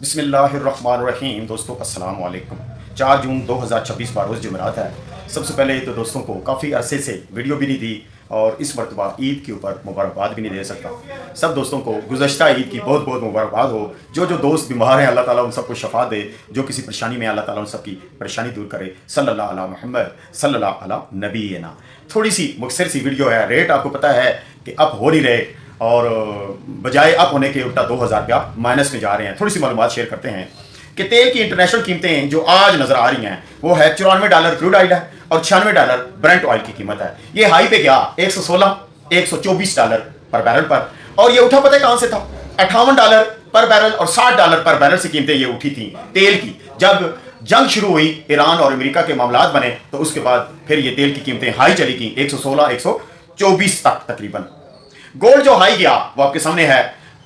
बिस्मिल्लाहिर्रहमानिर्रहीम। दोस्तों अस्सलाम वालेकुम। 4 जून 2026 बारोज़ जुमेरात है। सबसे पहले तो दोस्तों को काफ़ी अरसे से वीडियो भी नहीं दी और इस मरतबा ईद के ऊपर मुबारकबाद भी नहीं दे सकता। सब दोस्तों को गुज़श्ता ईद की बहुत बहुत मुबारकबाद हो। जो दोस्त बीमार हैं अल्लाह ताला उन सबको शफा दे, जो किसी परेशानी में अल्लाह ताला उन सबकी परेशानी दूर करे। सल्लल्लाहु अला मुहम्मद सल्लल्लाहु अला नबीना। थोड़ी सी मुख्तसर सी वीडियो है। रेट आपको पता है कि अप हो नहीं रहे और बजाय अप होने के उल्टा 2000 रुपया माइनस में जा रहे हैं। थोड़ी सी मालूमात शेयर करते हैं कि तेल की इंटरनेशनल कीमतें जो आज नजर आ रही हैं वो है $94 क्रूड ऑयल है और $96 ब्रेंट ऑयल की कीमत है। ये हाई पे गया 116 $124 पर बैरल पर, और ये उठा पता है कहां से था? $58 पर बैरल और $60 पर बैरल से कीमतें ये उठी थी तेल की। जब जंग शुरू हुई ईरान और अमेरिका के मामलात बने तो उसके बाद फिर ये तेल की कीमतें हाई चली गई 116 124 तक तकरीबन। गोल्ड जो हाई गया वो आपके सामने है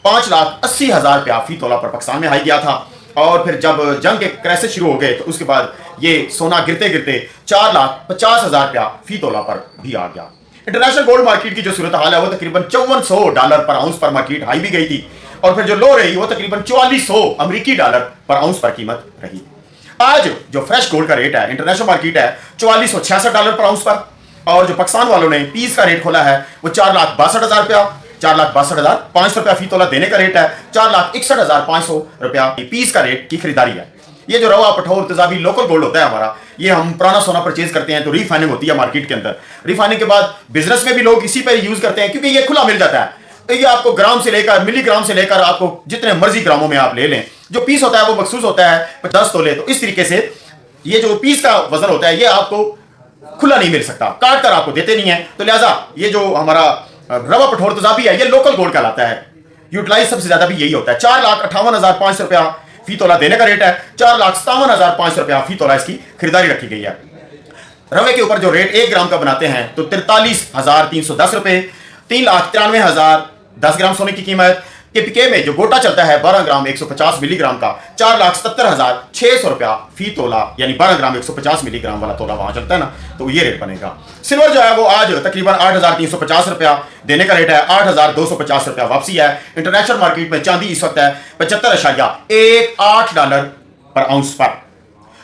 5,80,000 रुपया फी तोला पर पाकिस्तान में हाई गया था, और फिर जब जंग के क्रैशेस शुरू हो गए तो उसके बाद ये सोना गिरते गिरते 4,50,000 रुपया फी तोला पर भी आ गया। इंटरनेशनल गोल्ड मार्केट की जो सूरत हाल है वो तकरीबन $5400 पर आउंस पर मार्केट हाई भी गई थी, और फिर जो लो रही वो तकरीबन $4400 अमेरिकी डॉलर पर आउंस पर कीमत रही। आज जो फ्रेश गोल्ड का रेट है इंटरनेशनल मार्केट है $4466 पर आउंस पर, और जो पाकिस्तान वालों ने पीस का रेट खोला है वो 4,62,000 रुपया, 4,62,500 रुपया फी तोला देने का रेट है, 4,61,500 रुपया पीस का रेट की खरीदारी है। ये जो रवा पठौर तेजाबी लोकल गोल्ड होता है हमारा, ये हम पुराना सोना परचेज करते हैं तो रिफाइनिंग होती है मार्केट के अंदर। रिफाइनिंग के बाद बिजनेस में भी लोग इसी पर यूज करते हैं क्योंकि ये खुला मिल जाता है। ये आपको ग्राम से लेकर मिलीग्राम से लेकर आपको जितने मर्जी ग्रामों में आप ले लें, जो पीस होता है वो मखसूस होता है 10 तोले। तो इस तरीके से ये जो पीस का वजन होता है ये आपको खुला नहीं मिल सकता, काट कर आपको देते नहीं है। तो लिहाजा ये जो हमारा रवा पठौर तेजाबी है ये लोकल गोल्ड कहलाता है। यूटिलाइज सबसे ज्यादा भी यही होता है। 4,58,500 रुपया फी तोला देने का रेट है, 4,57,500 रुपया फी तोला इसकी खरीदारी रखी गई है। रवे के ऊपर जो रेट 1 ग्राम का बनाते हैं तो 43,310 रुपए, 3,93,000 10 ग्राम सोने की कीमत। केपीके में जो गोटा चलता है 12 ग्राम 150 मिलीग्राम का 4,77,600 रुपया फी तोला, यानी 12 ग्राम 150 मिलीग्राम वाला तोला वहां चलता है ना, तो ये रेट बनेगा। सिल्वर जो है वो आज तकरीबन 8,350 रुपया देने का रेट है, 8,250 रुपया वापसी है। इंटरनेशनल मार्केट में चांदी इस वक्त है $75.18 पर आउंस पर।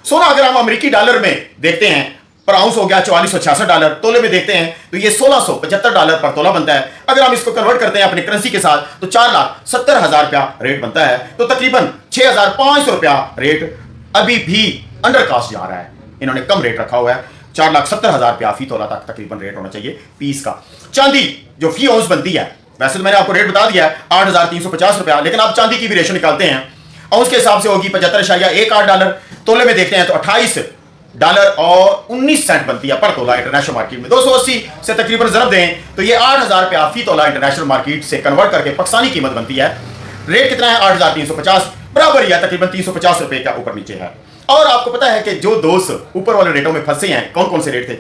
सोना अगर हम अमेरिकी डॉलर में देखते हैं पर आउंस हो गया $4466, तोले में देखते हैं तो ये $1,675 पर तोला बनता है। अगर हम इसको कन्वर्ट करते हैं अपनी करेंसी के साथ तो 4,70,000 रुपया रेट बनता है, तो तकरीबन 6,500 रुपया रेट अभी भी अंडर कास्ट जा रहा है। इन्होंने कम रेट रखा हुआ है, 4,70,000 रुपया फी तोला तक तकरीबन रेट होना चाहिए पीस का। चांदी जो फी आउंस बनती है, वैसे तो मैंने आपको रेट बता दिया है 8,350 रुपया, लेकिन आप चांदी की भी रेशो निकालते हैं आउंस के हिसाब से होगी $75.18। तोले में देखते हैं तो $28.19 बनती है पर तोला इंटरनेशनल मार्केट में। 280 से तकरीबन ज़रब दें तो ये 8,000 रुपया फी तोला इंटरनेशनल मार्केट से कन्वर्ट करके पाकिस्तानी कीमत बनती है। रेट कितना है? 8,350 बराबर ही है, तकरीबन 350 रुपए का ऊपर नीचे है। और आपको पता है कि जो दोस्त ऊपर वाले रेटों में फंसे हैं कौन कौन से रेट थे?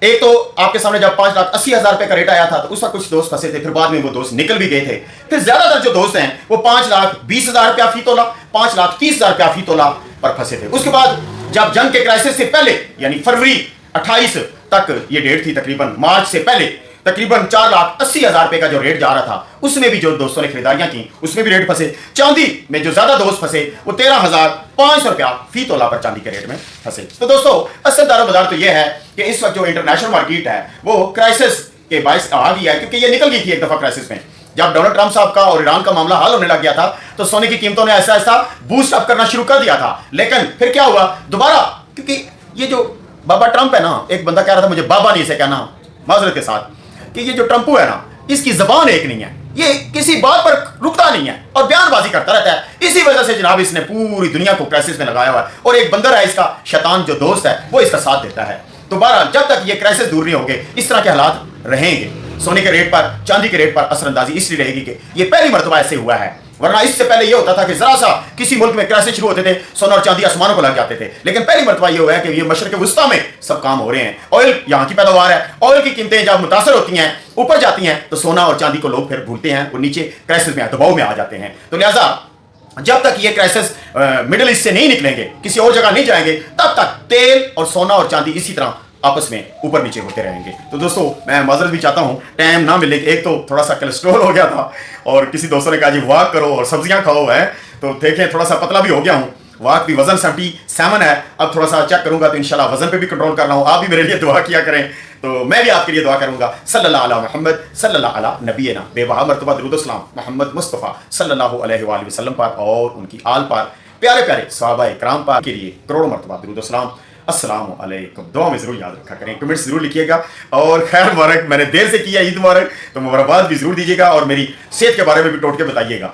एक तो आपके सामने जब 5,80,000 रुपए का रेट आया था तो उस वक्त कुछ दोस्त फंसे थे, फिर बाद में वो दोस्त निकल भी गए थे। फिर ज्यादातर जो दोस्त हैं वो 5,20,000 रुपया फी तोला, 5,30,000 रुपया फी तोला पर फंसे थे। उसके बाद जब जंग के क्राइसिस से पहले यानी फरवरी 28 तक ये डेट थी, तकरीबन मार्च से पहले तकरीबन 4,80,000 रुपए का जो रेट जा रहा था उसमें भी जो दोस्तों ने खरीदारियां की उसमें भी रेट फंसे। चांदी में जो ज्यादा दोस्त फंसे वो 13,500 रुपया फी तोला पर चांदी के रेट में फंसे। तो दोस्तों असल दारोमदार तो यह है कि इस वक्त जो इंटरनेशनल मार्केट है वो क्राइसिस के बायस आ गई है, क्योंकि ये निकल गई थी एक दफा क्राइसिस में। जब डोनाल्ड ट्रंप साहब का और ईरान का मामला हल होने लग गया था तो सोने की कीमतों ने ऐसा ऐसा बूस्ट अप करना शुरू कर दिया था। लेकिन फिर क्या हुआ दोबारा, क्योंकि ये जो बाबा ट्रंप है ना, एक बंदा कह रहा था मुझे बाबा नहीं इसे कहना माजरत के साथ, कि ये जो ट्रंपू है ना इसकी जबान एक नहीं है, ये किसी बात पर रुकता नहीं है और बयानबाजी करता रहता है। इसी वजह से जनाब इसने पूरी दुनिया को क्राइसिस में लगाया हुआ है, और एक बंदर है इसका शैतान जो दोस्त है वो इसका साथ देता है। दोबारा जब तक ये क्राइसिस दूर नहीं होंगे इस तरह के हालात रहेंगे। सोने के रेट पर चांदी के रेट पर असरअंदाजी इसलिए रहेगी कि ये पहली मरतबा ऐसे हुआ है, वरना इससे पहले ये होता था कि जरा सा किसी मुल्क में क्राइसिस शुरू होते थे सोना और चांदी आसमानों को लग जाते थे। लेकिन पहली मरतबा ये हुआ है कि ये मशरक़ वुस्ता में सब काम हो रहे हैं। ऑयल यहाँ की पैदावार है, ऑयल की कीमतें जब मुतासर होती हैं ऊपर जाती हैं तो सोना और चांदी को लोग फिर भूलते हैं, वो नीचे क्राइसिस में दबाव में आ जाते हैं। तो लिहाजा जब तक ये क्राइसिस मिडिल ईस्ट से नहीं निकलेंगे, किसी और जगह नहीं जाएंगे, तब तक तेल और सोना और चांदी इसी तरह आपस में ऊपर नीचे होते रहेंगे। तो दोस्तों मैं माजरत भी चाहता हूँ, टाइम ना मिले, एक तो थोड़ा सा कोलेस्ट्रॉल हो गया था और किसी दोस्तों ने कहा जी वॉक करो और सब्जियां खाओ है, तो देखें थोड़ा सा पतला भी हो गया हूँ। वॉक भी वजन 77 है, अब थोड़ा सा चेक करूंगा तो इंशाल्लाह वजन पे भी कंट्रोल कर रहा हूँ। आप भी मेरे लिए दुआ किया करें, तो मैं भी आपके लिए दुआ करूंगा। सल्लल्लाहु अला मुहम्मद सल्लल्लाहु अला नबीना बेबहा मर्तबा दुरूद सलाम मोहम्मद मुस्तफ़ा सल्लल्लाहु अलैहि वसल्लम पर और उनकी आल पर, प्यारे प्यारे सहाबा इकराम पर के लिए करोड़ों मर्तबा दुरूद सलाम। अस्सलाम वालेकुम। दुआ में जरूर याद रखा करें, कमेंट्स जरूर लिखिएगा और खैर मुबारक, मैंने देर से किया, ईद मुबारक, तो मुबारकबाद भी जरूर दीजिएगा और मेरी सेहत के बारे में भी टोट के बताइएगा।